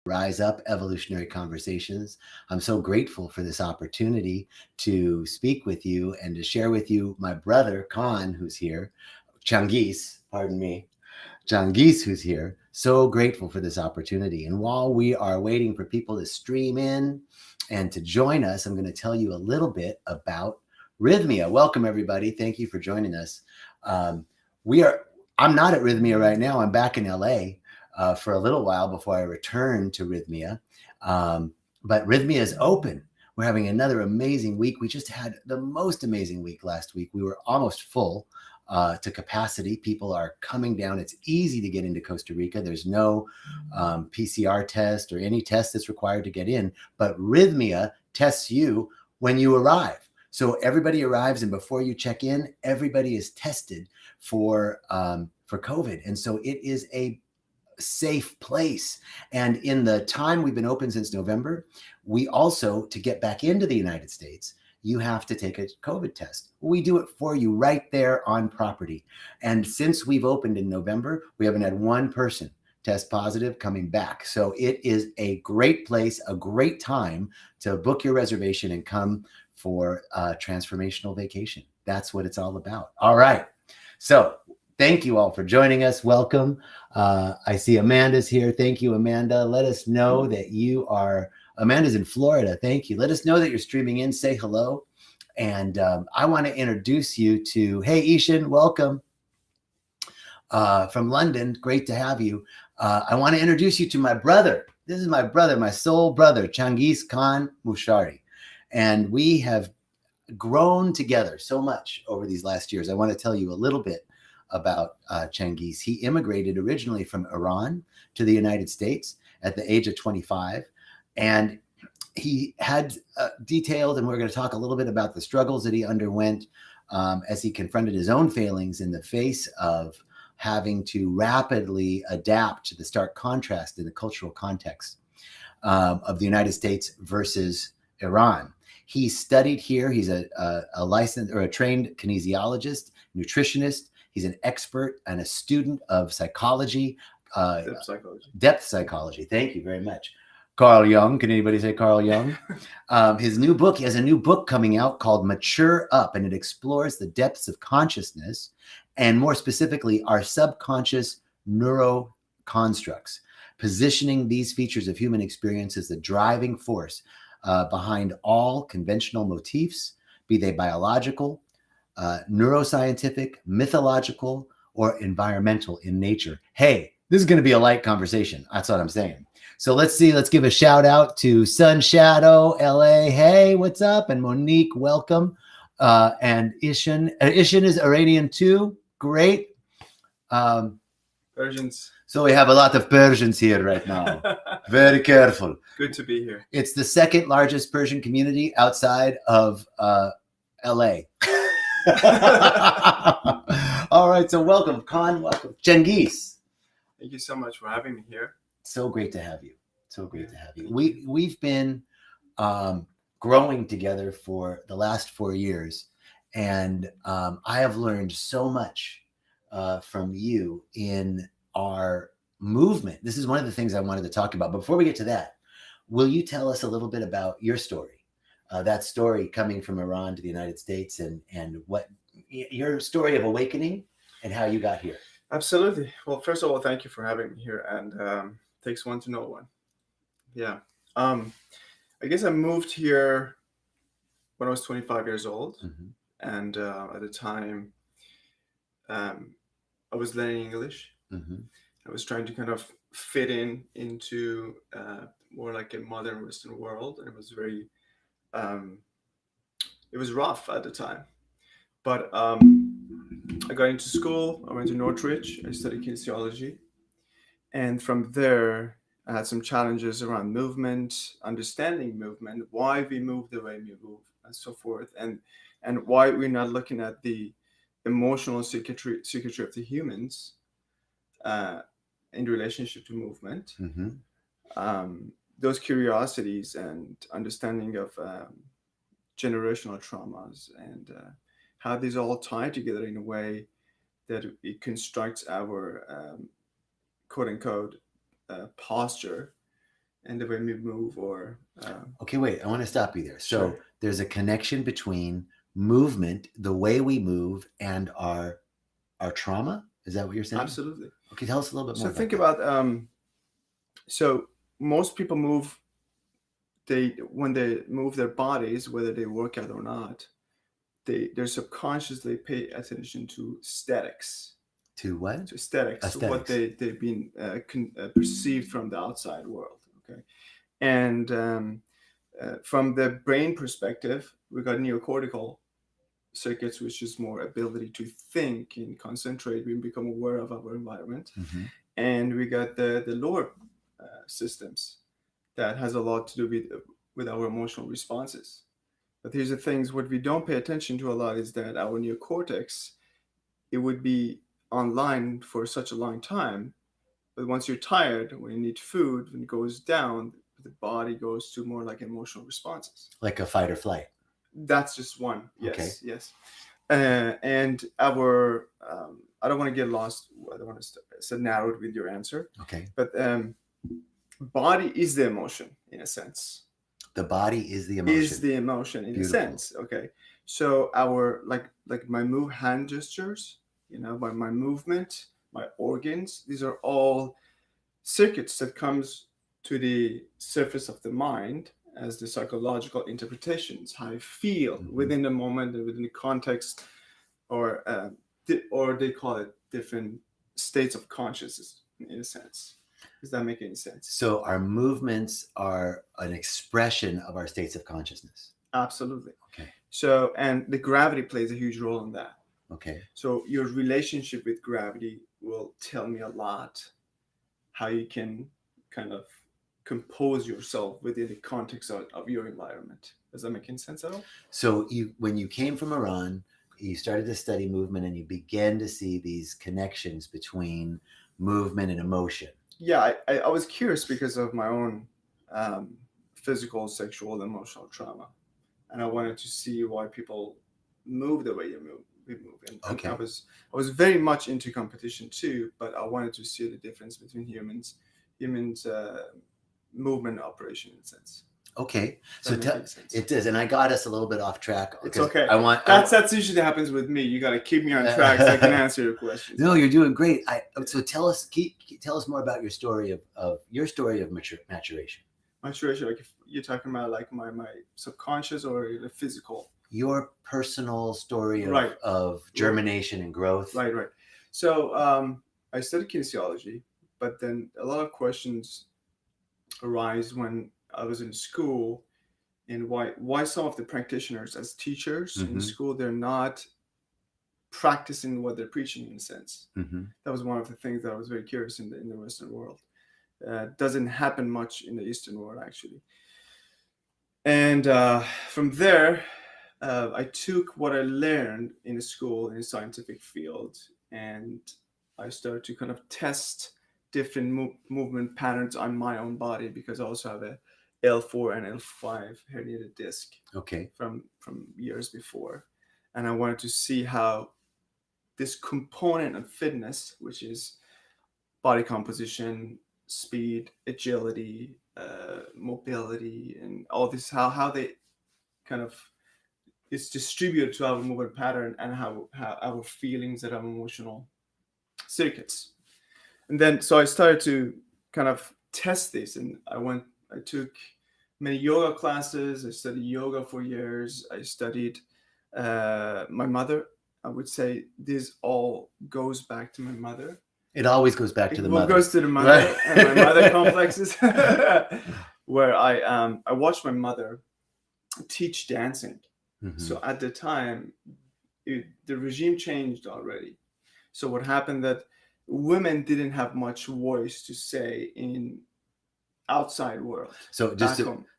Rise Up Evolutionary Conversations. I'm so grateful for this opportunity to speak with you and to share with you my brother, Khan, who's here, Changiz, pardon me, Changiz, who's here. So grateful for this opportunity. And while we are waiting for people to stream in and to join us, I'm going to tell you a little bit about Rhythmia. Welcome, everybody. Thank you for joining us. Um, we are. I'm not at Rhythmia right now. I'm back in LA for a little while before I return to Rhythmia. But Rhythmia is open. We're having another amazing week. We just had the most amazing week last week. We were almost full to capacity. People are coming down. It's easy to get into Costa Rica. There's no PCR test or any test that's required to get in, but Rhythmia tests you when you arrive. So everybody arrives, and before you check in, everybody is tested for COVID. And so it is a safe place. And in the time we've been open since November, we also, to get back into the United States, you have to take a COVID test. We do it for you right there on property. And since we've opened in November, we haven't had one person test positive coming back. So it is a great place, a great time to book your reservation and come for a transformational vacation. That's what it's all about. All right. So thank you all for joining us. Welcome. I see Amanda's here. Thank you, Amanda. Let us know that you are, Amanda's in Florida. Thank you. Let us know that you're streaming in. Say hello. And I want to introduce you to, hey, Ishan, welcome from London. Great to have you. I want to introduce you to my brother. This is my brother, my soul brother, Changiz Khan Moshiri. And we have grown together so much over these last years. I want to tell you a little bit about Changiz. He immigrated originally from Iran to the United States at the age of 25. And he had detailed, and we're going to talk a little bit about the struggles that he underwent as he confronted his own failings in the face of having to rapidly adapt to the stark contrast in the cultural context of the United States versus Iran. He studied here. He's a licensed or a trained kinesiologist, nutritionist. He's an expert and a student of psychology. Depth psychology. Depth psychology. Thank you very much. Carl Jung. Can anybody say Carl Jung? His new book, he has a new book coming out called Mature Up, and it explores the depths of consciousness and more specifically, our subconscious neuro constructs, positioning these features of human experience as the driving force behind all conventional motifs, be they biological, neuroscientific, mythological, or environmental in nature. Hey, this is going to be a light conversation. That's what I'm saying. So let's see. Let's give a shout out to Sun Shadow, LA. Hey, what's up? And Monique, welcome. And Ishan. Ishan is Iranian too. Great. Persians. So we have a lot of Persians here right now. Very careful. Good to be here. It's the second largest Persian community outside of LA. All right. So welcome, Khan. Welcome. Changiz. Thank you so much for having me here. So great to have you. So great to have you. We've been growing together for the last 4 years, and I have learned so much from you in our movement. This is one of the things I wanted to talk about. Before we get to that, will you tell us a little bit about your story? That story coming from Iran to the United States, and what your story of awakening and how you got here. Absolutely. Well, first of all, thank you for having me here. And takes one to know one. Yeah. I guess I moved here when I was 25 years old. Mm-hmm. And at the time, I was learning English. Mm-hmm. I was trying to kind of fit into more like a modern Western world. And it was very, it was rough at the time. But I got into school. I went to Northridge. I studied kinesiology. And from there, I had some challenges around movement, understanding movement, why we move the way we move, and so forth, and why we're not looking at the emotional circuitry of the humans in relationship to movement. Mm-hmm. Those curiosities and understanding of generational traumas and how these all tie together in a way that it constructs our quote unquote posture and the way we move, or Okay, wait, I want to stop you there. So sure. there's a connection between movement, the way we move, and our trauma. Is that what you're saying? Absolutely. Okay, tell us a little bit more So about think that. about so most people move, they when they move their bodies, whether they work out or not, they're subconsciously pay attention to aesthetics, To what? what Aesthetics. they've been perceived from the outside world. Okay, and from the brain perspective, we got neocortical circuits, which is more ability to think and concentrate. We become aware of our environment, Mm-hmm. and we got the lower systems that has a lot to do with our emotional responses. But here's the things: what we don't pay attention to a lot is that our neocortex, it would be online for such a long time, but once you're tired, when you need food, when it goes down, the body goes to more like emotional responses. Like a fight or flight. That's just one. Okay. Yes, yes. And our, I don't want to get lost. I don't want to narrowed with your answer. Okay. But body is the emotion in a sense. The body is the emotion. Is the emotion in Beautiful. a sense. Okay. So our like my hand gestures, by my movement, my organs, these are all circuits that comes to the surface of the mind as the psychological interpretations, how I feel within the moment and within the context, or or they call it different states of consciousness in a sense. Does that make any sense? So our movements are an expression of our states of consciousness. Absolutely. Okay. So, and the gravity plays a huge role in that. Okay. So your relationship with gravity will tell me a lot how you can kind of compose yourself within the context of your environment. Does that make any sense at all? So when you came from Iran, you started to study movement and you began to see these connections between movement and emotion. Yeah, I was curious because of my own physical, sexual, and emotional trauma. And I wanted to see why people move the way we move. And Okay. I was very much into competition too, but I wanted to see the difference between humans movement operation in a sense. Okay, so it does, and I got us a little bit off track. It's okay. That's usually happens with me. You got to keep me on track so I can answer your questions. No, you're doing great. So tell us more about your story of maturation. Maturation, like if you're talking about like my subconscious or the physical. Your personal story of germination and growth. Right. So I studied kinesiology, but then a lot of questions arise when I was in school, and why some of the practitioners as teachers in school, they're not practicing what they're preaching in a sense. That was one of the things that I was very curious in the Western world. Doesn't happen much in the Eastern world actually. And from there, I took what I learned in the school in the scientific field, and I started to kind of test different movement patterns on my own body, because I also have a L4 and L5 herniated disc. Okay. From years before, and I wanted to see how this component of fitness, which is body composition, speed, agility, mobility, and all this, how they kind of is distributed to our movement pattern, and how our feelings and our emotional circuits. And then so I started to kind of test this, and I took many yoga classes. I studied yoga for years. I studied my mother. I would say this all goes back to my mother. It always goes back to the mother. It goes to the mother, right? And my mother complexes, where I watched my mother teach dancing. So at the time, the regime changed already. So what happened that women didn't have much voice to say in outside world. So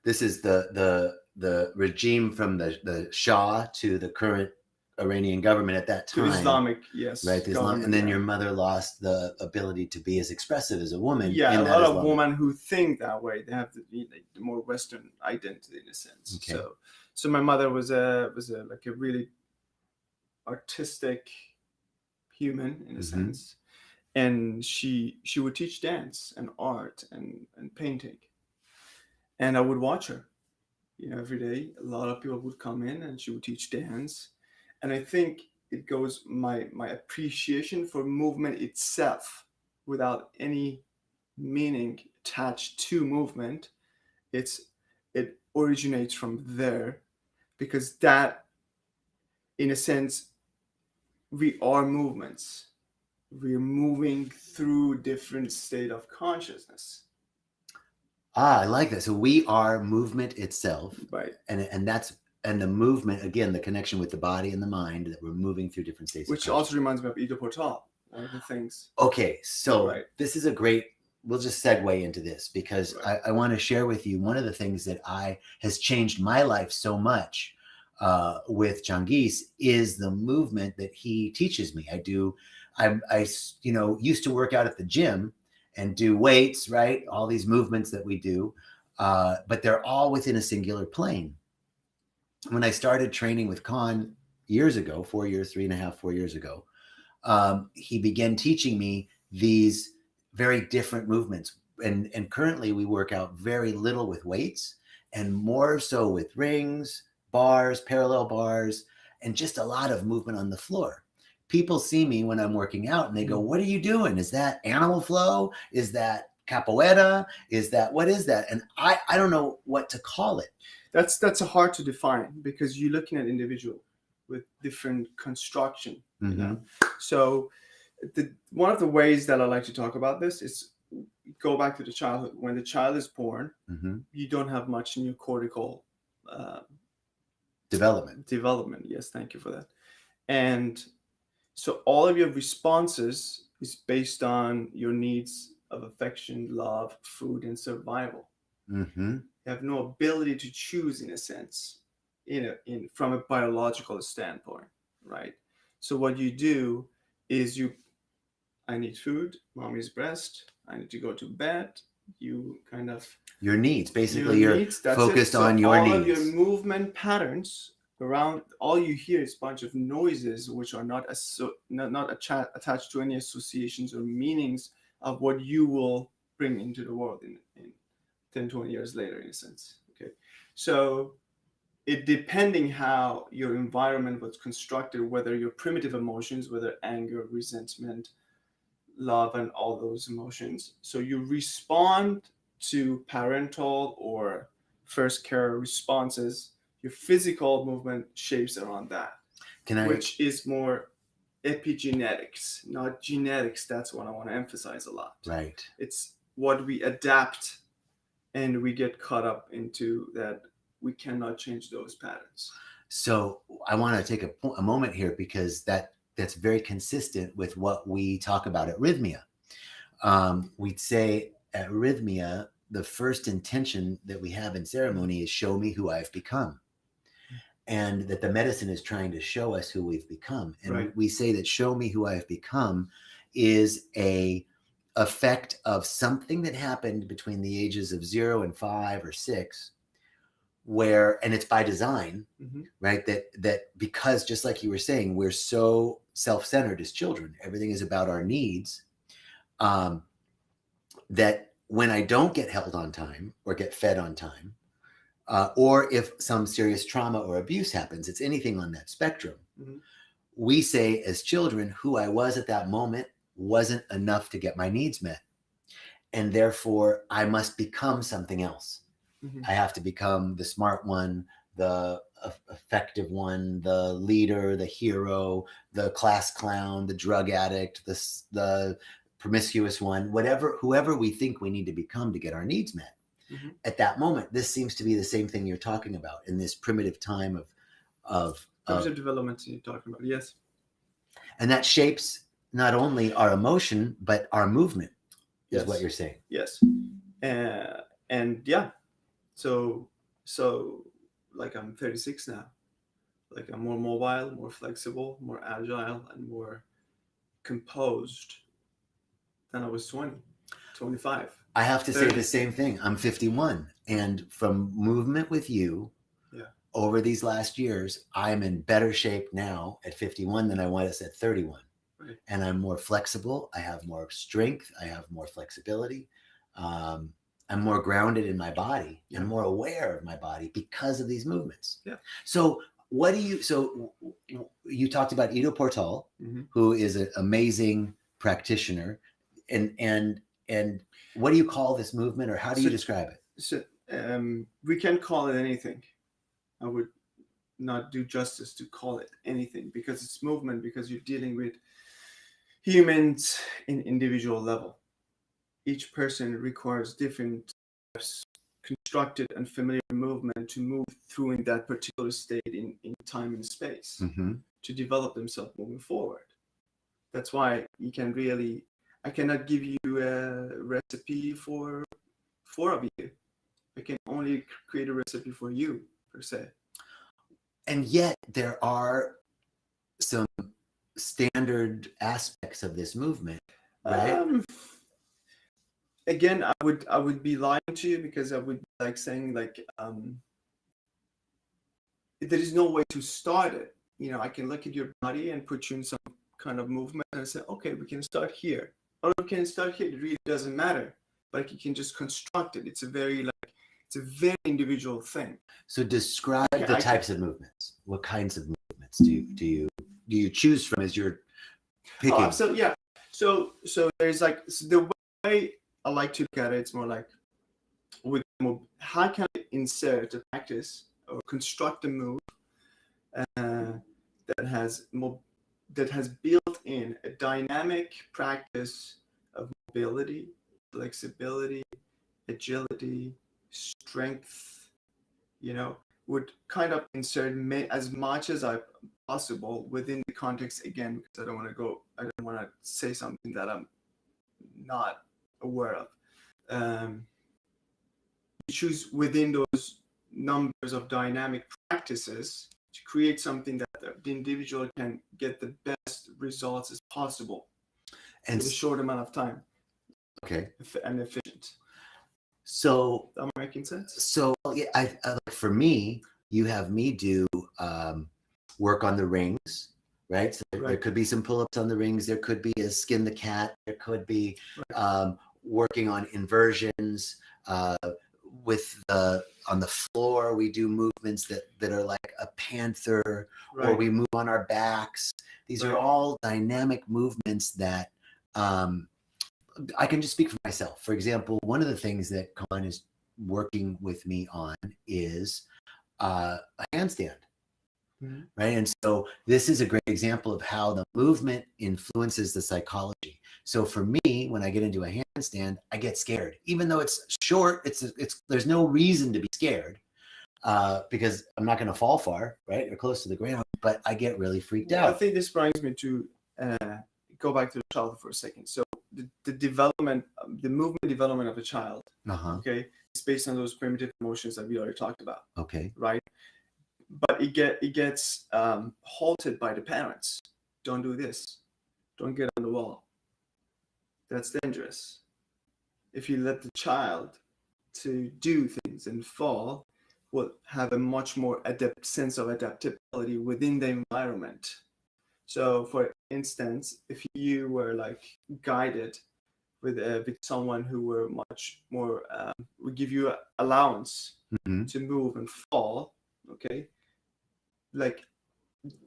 this is the regime from the Shah to the current Iranian government at that time. To Islamic, yes. Right, and then your mother lost the ability to be as expressive as a woman. Yeah, a lot of women who think that way, they have the more Western identity in a sense. Okay. So my mother was a like a really artistic human in a sense, and she would teach dance and art and painting. And I would watch her, every day. A lot of people would come in and she would teach dance. And I think it goes my appreciation for movement itself without any meaning attached to movement. It originates from there, because that, in a sense, we are movements. We're moving through different state of consciousness. I like that. So we are movement itself, Right. and that's, and the movement, again, the connection with the body and the mind, that we're moving through different states. Which also reminds me of Ego Portal, one of the things. Okay, so Right. This is a great, we'll just segue into this, because Right. I want to share with you one of the things that has changed my life so much with Changiz is the movement that he teaches me. I used to work out at the gym and do weights, right? All these movements that we do, but they're all within a singular plane. When I started training with Khan years ago, 4 years, 3.5, 4 years ago, he began teaching me these very different movements. And currently we work out very little with weights and more so with rings, bars, parallel bars, and just a lot of movement on the floor. People see me when I'm working out and they go, "What are you doing? Is that animal flow? Is that capoeira? What is that?" And I don't know what to call it. That's hard to define, because you're looking at individual with different construction. Mm-hmm. So one of the ways that I like to talk about this is go back to the childhood. When the child is born, Mm-hmm. you don't have much neocortical Development. Yes, thank you for that. And so all of your responses is based on your needs of affection, love, food, and survival. Mm-hmm. You have no ability to choose, in a sense, from a biological standpoint, right? So what you do is I need food, mommy's breast, I need to go to bed. You kind of Your needs, basically, you're focused so on your all needs. of your movement patterns around, all you hear is a bunch of noises which are not attached to any associations or meanings of what you will bring into the world in 10, 20 years later, in a sense. Okay, so it depending how your environment was constructed, whether your primitive emotions, whether anger, resentment, love, and all those emotions, so you respond to parental or first care responses. Your physical movement shapes around that, which is more epigenetics, not genetics. That's what I want to emphasize a lot. Right. It's what we adapt, and we get caught up into that. We cannot change those patterns. So I want to take a moment here, because that's very consistent with what we talk about at Rhythmia. We'd say at Rhythmia, the first intention that we have in ceremony is show me who I've become. And that the medicine is trying to show us who we've become. And right. We say that show me who I have become is a effect of something that happened between the ages of 0 and 5 or 6, and it's by design, mm-hmm. right? That because, just like you were saying, we're so self-centered as children, everything is about our needs, that when I don't get held on time or get fed on time, or if some serious trauma or abuse happens, it's anything on that spectrum. Mm-hmm. We say as children, who I was at that moment wasn't enough to get my needs met. And therefore I must become something else. Mm-hmm. I have to become the smart one, the effective one, the leader, the hero, the class clown, the drug addict, the promiscuous one, whoever we think we need to become to get our needs met. Mm-hmm. At that moment, this seems to be the same thing you're talking about in this primitive time of development you're talking about. Yes. And that shapes not only our emotion, but our movement, is what you're saying. Yes. And yeah. So like I'm 36 now. Like I'm more mobile, more flexible, more agile, and more composed than I was 20, 25. I have to 30. Say the same thing. I'm 51. And from movement with you, over these last years, I'm in better shape now at 51 than I was at 31. Right. And I'm more flexible. I have more strength. I have more flexibility. I'm more grounded in my body Yeah. and more aware of my body because of these movements. Yeah. So so you talked about Ido Portal, Mm-hmm. who is an amazing practitioner, and what do you call this movement, or how do you describe it? So we can call it anything. I would not do justice to call it anything, because it's movement, because you're dealing with humans in individual level. Each person requires different types, constructed and familiar movement to move through in that particular state in time and space, Mm-hmm. to develop themselves moving forward. That's why I cannot give you a recipe for four of you. I can only create a recipe for you, per se. And yet there are some standard aspects of this movement, right? Again, I would be lying to you, because I would be like saying like there is no way to start it. I can look at your body and put you in some kind of movement and say, okay, we can start here, or we can start here. It really doesn't matter. Like, you can just construct it. It's a very individual thing. So describe the types of movements. What kinds of movements do you choose from as you're picking? So yeah. So there's like, so the way I like to look at it, it's more like, with how can I insert a practice or construct a move that has built in a dynamic practice of mobility, flexibility, agility, strength. Would kind of insert as much as possible within the context, again, because I don't want to say something that I'm not aware of. Choose within those numbers of dynamic practices to create something that the individual can get the best results as possible in a short amount of time. Okay. And efficient. So, am I making sense? So yeah, I for me, you have me do work on the rings, right? So there could be some pull-ups on the rings. There could be a skin the cat. There could be working on inversions. On the floor, we do movements that are like a panther, or we move on our backs. These are all dynamic movements that I can just speak for myself. For example, one of the things that Khan is working with me on is a handstand. Mm-hmm. Right. And so this is a great example of how the movement influences the psychology. So for me, when I get into a handstand, I get scared, even though it's short. There's no reason to be scared because I'm not going to fall far, right, or close to the ground. But I get really freaked out. I think this brings me to go back to the childhood for a second. So the development, the movement development of a child, okay, is based on those primitive emotions that we already talked about. Okay. Right. But it gets halted by the parents. Don't do this. Don't get on the wall. That's dangerous. If you let the child to do things and fall, will have a much more sense of adaptability within the environment. So, for instance, if you were like guided with someone who were much more would give you allowance to move and fall, okay, like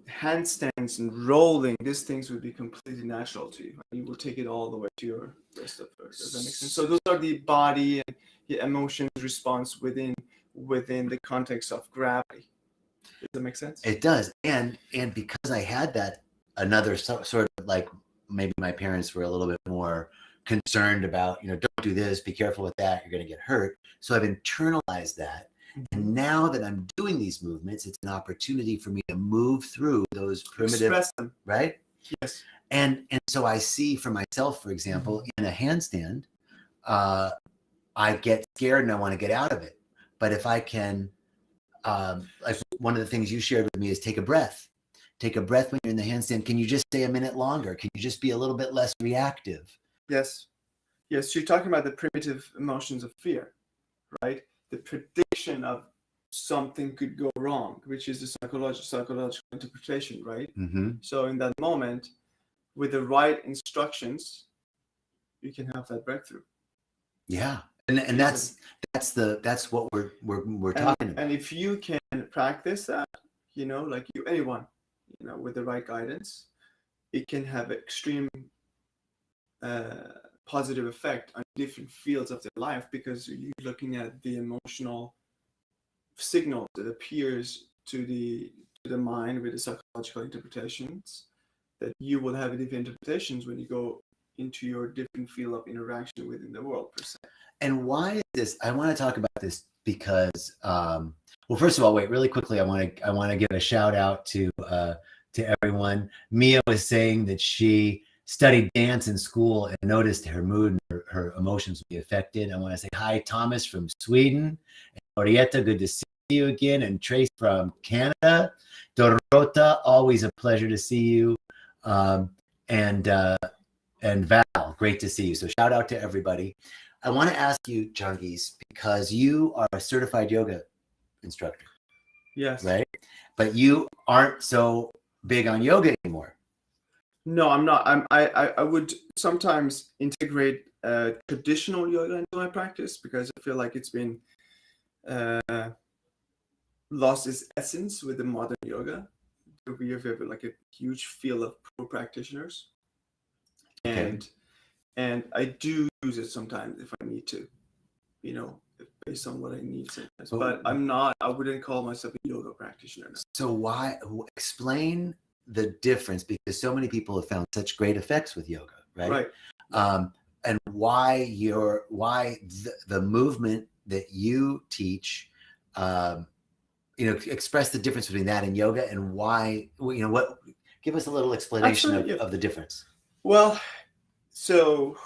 handstands and rolling, these things would be completely natural to you. You will take it all the way to your rest of it. Does that make sense? So those are the body and the emotions response within the context of gravity. Does that make sense? It does. And because I had that, another sort of like, maybe my parents were a little bit more concerned about, don't do this, be careful with that, you're going to get hurt. So I've internalized that. And now that I'm doing these movements, it's an opportunity for me to move through those primitive, express them. Right? Yes. And so I see for myself, for example, in a handstand, I get scared and I want to get out of it. But if I can, like one of the things you shared with me is take a breath. Take a breath when you're in the handstand. Can you just stay a minute longer? Can you just be a little bit less reactive? Yes. Yes, you're talking about the primitive emotions of fear, right? The prediction of something could go wrong, which is the psychological interpretation, right? Mm-hmm. So in that moment, with the right instructions, you can have that breakthrough. Yeah, And that's what we're talking about. And if you can practice that, like anyone, with the right guidance, it can have extreme uh, positive effect on different fields of their life, because you're looking at the emotional signal that appears to the mind with the psychological interpretations, that you will have different interpretations when you go into your different field of interaction within the world per se. And why is this? I want to talk about this because, well, first of all, wait, really quickly, I want to give a shout out to everyone. Mia was saying that she studied dance in school and noticed her mood and her emotions would be affected. I want to say hi, Thomas from Sweden, and Orietta, good to see you again, and Trace from Canada, Dorota, always a pleasure to see you, um, and Val, great to see you. So shout out to everybody. I want to ask you, Changiz, because you are a certified yoga instructor, Yes. right? But you aren't so big on yoga anymore. No, I'm not. I would sometimes integrate traditional yoga into my practice, because I feel like it's been uh, lost its essence with the modern yoga. We have like a huge field of pro practitioners, Okay. and I do use it sometimes if I need to, you know, based on what I need sometimes. But I'm not. I wouldn't call myself a yoga practitioner. No. So why explain the difference? Because so many people have found such great effects with yoga, right? Right. And why the movement that you teach, express the difference between that and yoga, and why, what, give us a little explanation of the difference. Well, so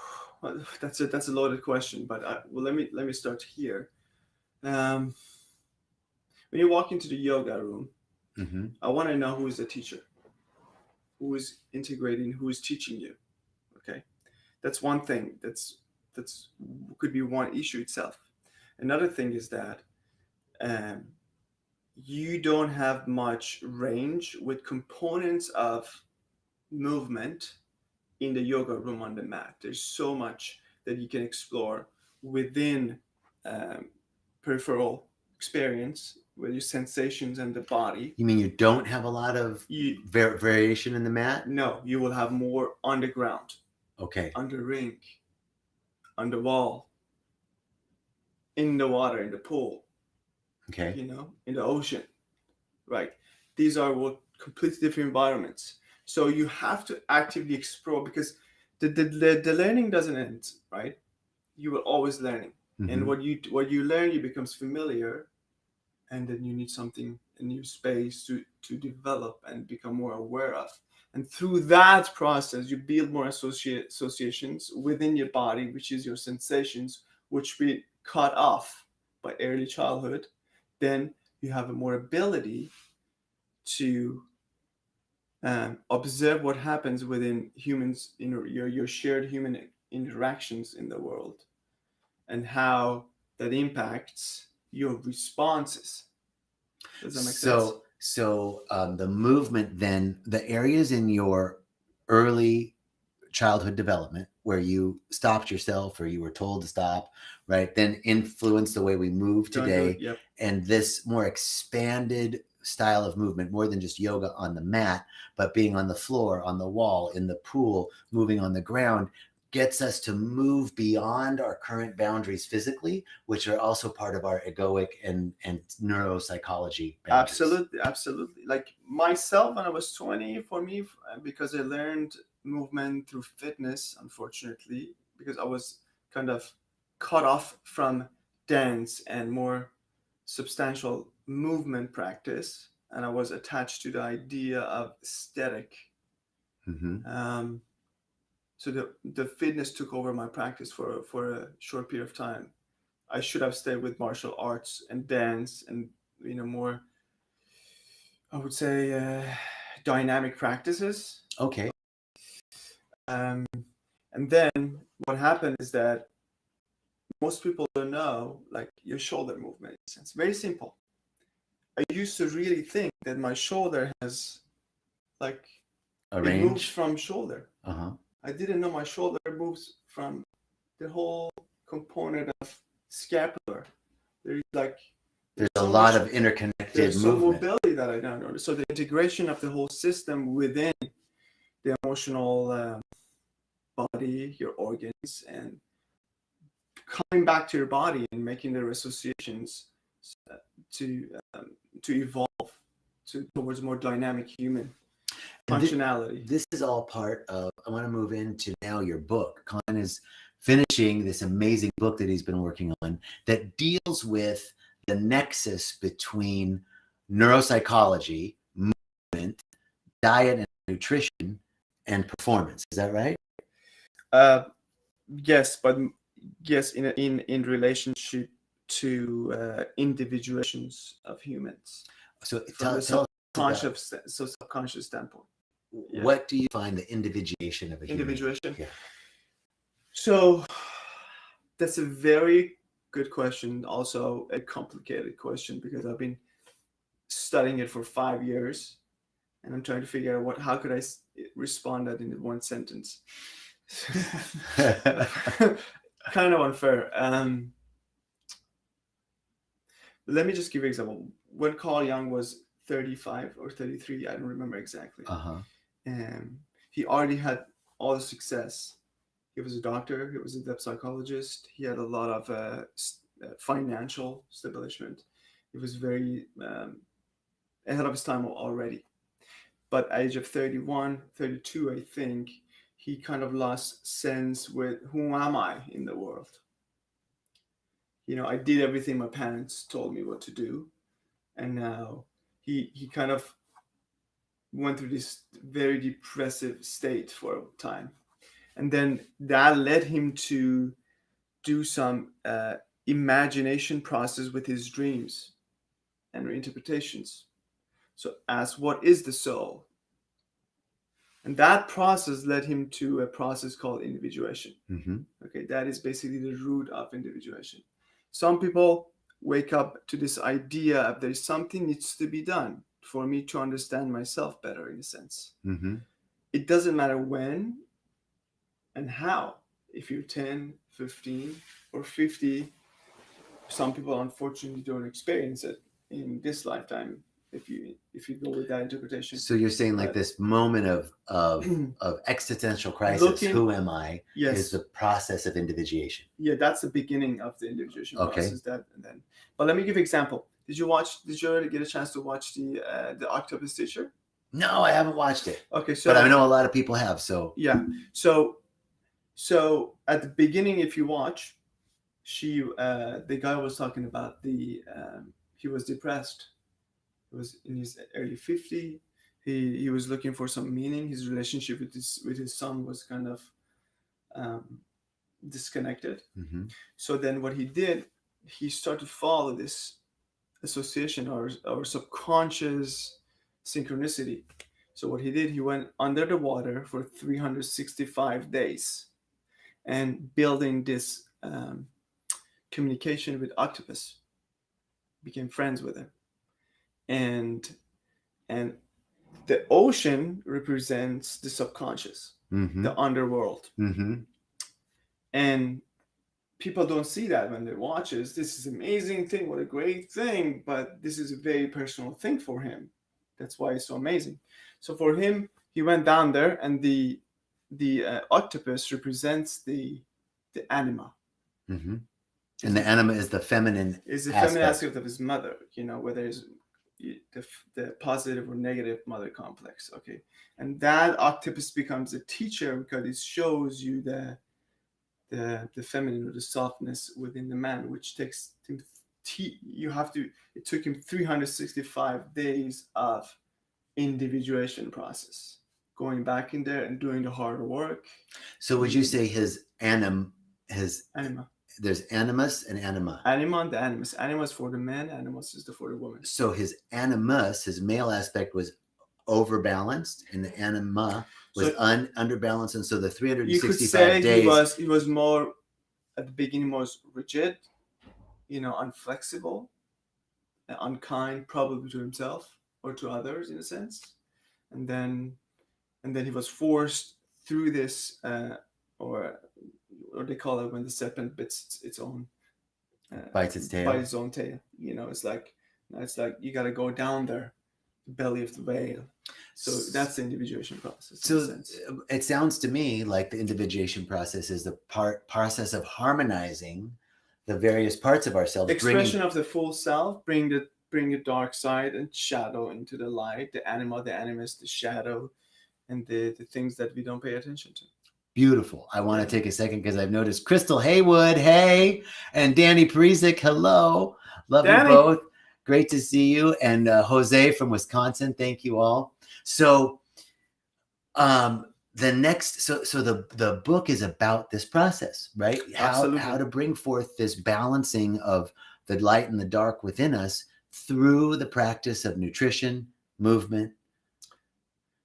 that's a loaded question, but let me start here. When you walk into the yoga room, I want to know who is the teacher, who is integrating, who is teaching you. Okay, that's one thing. That's could be one issue itself. Another thing is that you don't have much range with components of movement in the yoga room on the mat. There's so much that you can explore within peripheral experience with your sensations and the body. You mean you don't have a lot of variation in the mat? No, you will have more on the ground. Okay. On the rink, on the wall, in the water, in the pool. Okay. In the ocean. Right. These are completely different environments. So you have to actively explore, because the learning doesn't end, right? You are always learning. And what you learn, you becomes familiar, and then you need something, a new space to develop and become more aware of. And through that process, you build more associations within your body, which is your sensations, which we cut off by early childhood. Then you have a more ability to observe what happens within humans, your shared human interactions in the world, and how that impacts your responses. Does that make sense? So the movement, then, the areas in your early childhood development where you stopped yourself or you were told to stop, right, then influence the way we move today. Yep. And this more expanded style of movement, more than just yoga on the mat, but being on the floor, on the wall, in the pool, moving on the ground, gets us to move beyond our current boundaries physically, which are also part of our egoic and neuropsychology boundaries. Absolutely. Like myself, when I was 20, for me, because I learned movement through fitness, unfortunately, because I was kind of cut off from dance and more substantial movement practice, and I was attached to the idea of aesthetic. So the fitness took over my practice for a short period of time. I should have stayed with martial arts and dance and more, I would say, dynamic practices. Okay. And then what happened is that most people don't know, like, your shoulder movement. It's very simple. I used to really think that my shoulder has, like, a range. It moves from shoulder. I didn't know my shoulder moves from the whole component of scapular. There's like There's a so lot much, of interconnected there's some movement. mobility that I don't notice. So the integration of the whole system within the emotional body, your organs, and coming back to your body and making the associations uh, to to evolve towards more dynamic human And functionality. this is all part of, I want to move into now your book. Khan is finishing this amazing book that he's been working on that deals with the nexus between neuropsychology, movement, diet and nutrition, and performance. Is that right? Uh, yes, but yes, in relationship to individuations of humans So from the tell us about subconscious standpoint. Yeah. what do you find the individuation of a human? Individuation. Yeah. So that's a very good question. Also a complicated question because I've been studying it for 5 years, and I'm trying to figure out how could I respond that in one sentence. Kind of unfair. Let me just give you an example. When Carl Jung was 35 or 33, I don't remember exactly. He already had all the success. He was a doctor. He was a depth psychologist. He had a lot of financial establishment. He was very ahead of his time already. But at age of 31, 32, I think, he kind of lost sense with who am I in the world? I did everything my parents told me what to do. And now he kind of went through this very depressive state for a time. And then that led him to do some imagination process with his dreams and reinterpretations. So ask, what is the soul? And that process led him to a process called individuation. Okay, that is basically the root of individuation. Some people wake up to this idea of there's something needs to be done for me to understand myself better, in a sense. It doesn't matter when and how. If you're 10, 15, or 50, some people unfortunately don't experience it in this lifetime. If you go with that interpretation. So you're saying like this moment of existential crisis, who am I, is the process of individuation. Yeah, that's the beginning of the individuation process. But let me give you an example. Did you already get a chance to watch the Octopus Teacher? No, I haven't watched it. Okay, so but I know a lot of people have. So yeah, so at the beginning, if you watch, the guy was talking about he was depressed. He was in his early 50s. He was looking for some meaning. His relationship with his son was kind of disconnected. So then what he did, he started to follow this association or subconscious synchronicity. So what he did, he went under the water for 365 days and building this communication with octopus, became friends with him. And the ocean represents the subconscious, the underworld. And people don't see that when they watch it. This is an amazing thing, what a great thing, but this is a very personal thing for him. That's why it's so amazing. So for him, he went down there, and the octopus represents the anima. And the anima is the feminine aspect of his mother, whether it's the positive or negative mother complex. Okay. And that octopus becomes a teacher because it shows you the feminine or the softness within the man, which takes him it took him 365 days of individuation process, going back in there and doing the hard work. So would you say his anima, there's animus and anima. Anima and the animus. Animus for the man, animus is for the woman. So his animus, his male aspect, was overbalanced, and the anima was underbalanced, and so the 365 you could say days he was more at the beginning, was rigid, unflexible, unkind, probably to himself or to others in a sense, and then he was forced through this, or they call it when the serpent bits its own Bites its tail. bite its own tail. It's like you got to go down there, the belly of the whale. So that's the individuation process. In a So sense. it sounds to me like the individuation process is the process of harmonizing the various parts of ourselves. Expression of the full self, bring the dark side and shadow into the light, the anima, the animus, the shadow, and the things that we don't pay attention to. Beautiful. I want to take a second because I've noticed Crystal Haywood, hey, and Danny Parisic, hello. Love Danny. you both. Great to see you. And Jose from Wisconsin, thank you all. So the book is about this process, right? Absolutely. How to bring forth this balancing of the light and the dark within us through the practice of nutrition, movement.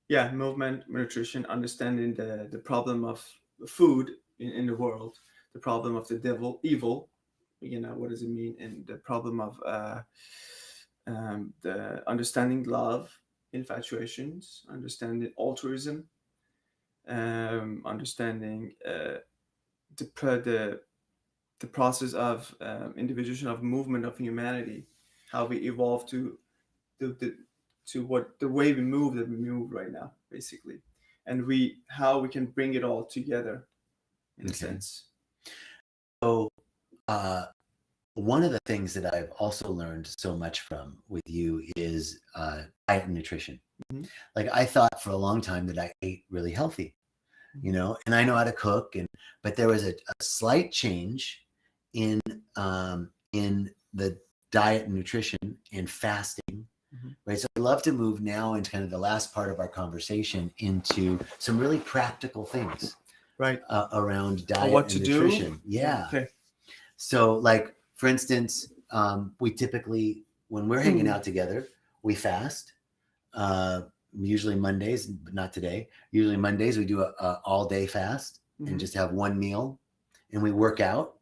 Yeah, movement, nutrition, understanding the problem of food in the world, the problem of the devil, evil, what does it mean, and the problem of the understanding love, infatuations, understanding altruism, understanding the process of individuation, of movement of humanity, how we evolve to the way we move right now, basically, and how we can bring it all together in a sense. So one of the things that I've also learned so much from with you is diet and nutrition. Mm-hmm. Like I thought for a long time that I ate really healthy, and I know how to cook, but there was a slight change in the diet and nutrition and fasting. Mm-hmm. Right. So I'd love to move now into kind of the last part of our conversation into some really practical things. Right. Around diet and nutrition. Do? Yeah. Okay. So like, for instance, we typically, when we're hanging out together, we fast. Usually Mondays, but not today. Usually Mondays we do a all day fast and just have one meal, and we work out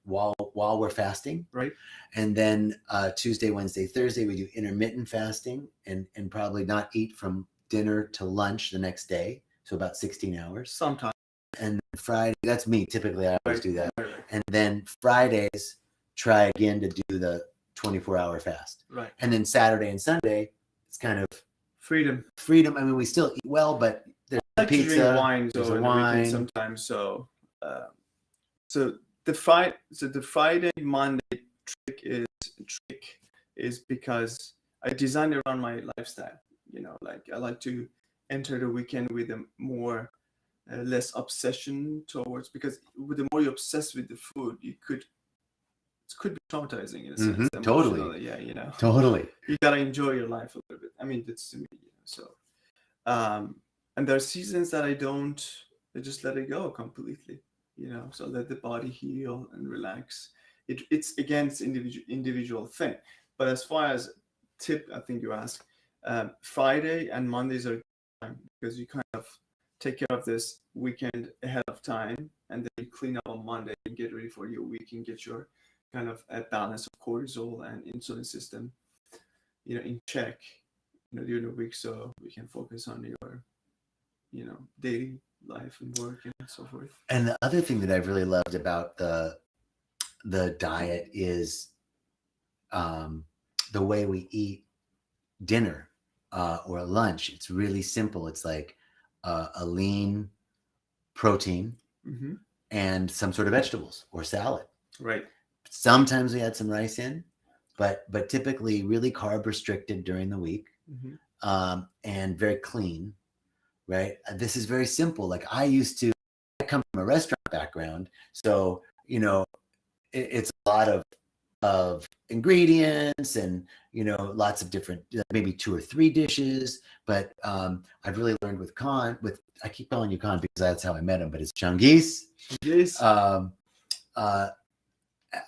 while we're fasting. Right. And then Tuesday, Wednesday, Thursday we do intermittent fasting and probably not eat from dinner to lunch the next day. So about 16 hours. Sometimes. And Friday, that's me. Typically I always do that. Right. And then Fridays try again to do the 24-hour fast. Right. And then Saturday and Sunday, it's kind of freedom. I mean, we still eat well, but there's pizza, to drink wine, there's so wine sometimes. So the Friday Monday trick is because I designed around my lifestyle. Like I like to enter the weekend with a more less obsession towards, because with the more you're obsessed with the food, it could be traumatizing in a sense. Totally. Yeah, Totally. You gotta enjoy your life a little bit. I mean, that's to me. So, and there are seasons that I just let it go completely. So let the body heal and relax. It's against individual thing. But as far as tip, I think you asked, Friday and Mondays are time because you kind of take care of this weekend ahead of time, and then you clean up on Monday and get ready for your week and get your kind of a balance of cortisol and insulin system, in check, during the week, so we can focus on your, daily life and work and so forth. And the other thing that I've really loved about the diet is the way we eat dinner or lunch. It's really simple. It's like a lean protein and some sort of vegetables or salad. Right. Sometimes we add some rice in, but typically really carb restricted during the week, and very clean. Right. This is very simple. Like I come from a restaurant background, so it's a lot of ingredients and lots of different, maybe 2 or 3 dishes. But I've really learned with Khan. I keep calling you Khan because that's how I met him, but it's Changiz. Yes.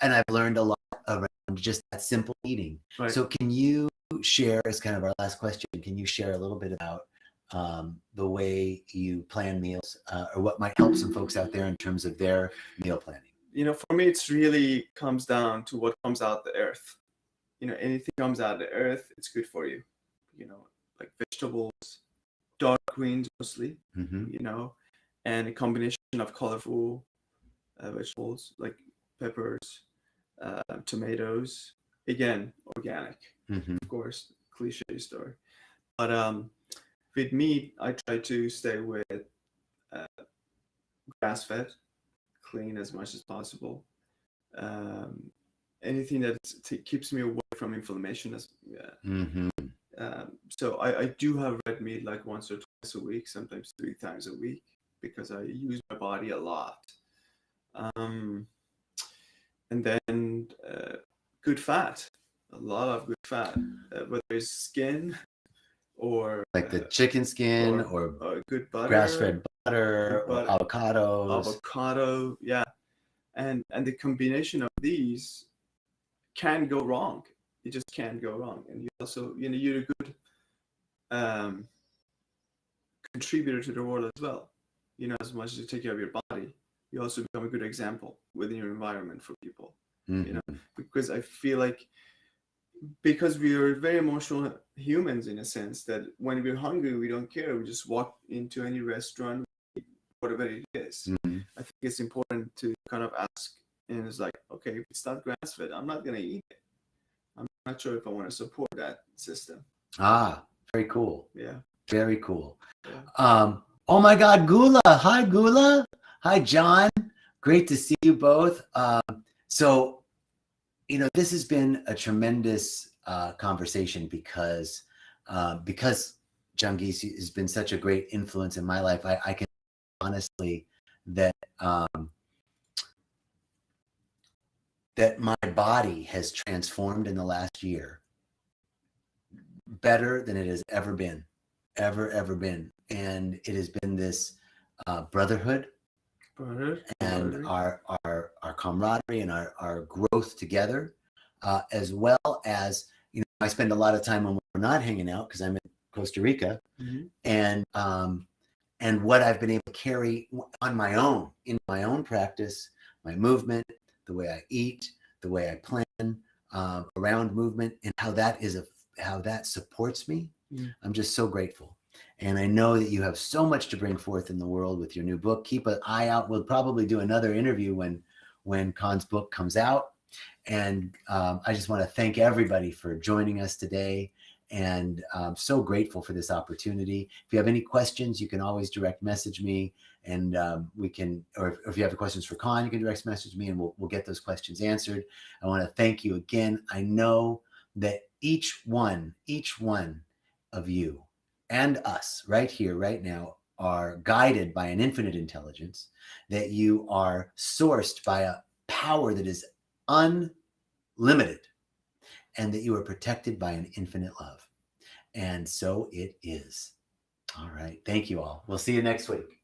And I've learned a lot around just that simple eating. Right. So can you share, as kind of our last question, can you share a little bit about the way you plan meals, or what might help some folks out there in terms of their meal planning? For me, it's really comes down to what comes out the earth. Anything comes out of the earth, it's good for you. Like vegetables, dark greens mostly, and a combination of colorful vegetables like peppers, tomatoes, again, organic, Mm-hmm. of course, cliche story. But with meat, I try to stay with uh, grass fed, clean as much as possible. Um, anything that keeps me away from inflammation. Mm-hmm. So I do have red meat like once or twice a week, sometimes 3 times a week, because I use my body a lot. Um, and then good fat, a lot of good fat, whether it's skin or Like the chicken skin or good butter, grass-fed butter good or butter, avocados. avocado, yeah, and the combination of these can go wrong. It just can't go wrong. And you also, you're a good um, contributor to the world as well. As much as you take care of your body, you also become a good example within your environment for people. Mm-hmm. Because I feel like, because we are very emotional humans in a sense, that when we're hungry, we don't care. We just walk into any restaurant, whatever it is. Mm-hmm. I think it's important to kind of ask, and it's like, okay, if it's not grass fed, I'm not gonna eat it. I'm not sure if I want to support that system. Ah, very cool. Yeah. Very cool. Yeah. Oh my God, Gula. Hi, Gula. Hi, John. Great to see you both. So, this has been a tremendous conversation because Changiz has been such a great influence in my life. I can honestly that that my body has transformed in the last year better than it has ever been, ever been. And it has been this brotherhood and our camaraderie and our growth together, as well as, I spend a lot of time when we're not hanging out because I'm in Costa Rica, Mm-hmm. and what I've been able to carry on my own, in my own practice, my movement, the way I eat, the way I plan around movement, and how that supports me. Mm. I'm just so grateful. And I know that you have so much to bring forth in the world with your new book. Keep an eye out. We'll probably do another interview when Khan's book comes out. And I just want to thank everybody for joining us today. And I'm so grateful for this opportunity. If you have any questions, you can always direct message me, and we can, or if you have questions for Khan, you can direct message me, and we'll get those questions answered. I want to thank you again. I know that each one of you and us right here, right now, are guided by an infinite intelligence, that you are sourced by a power that is unlimited, and that you are protected by an infinite love. And so it is. All right. Thank you all. We'll see you next week.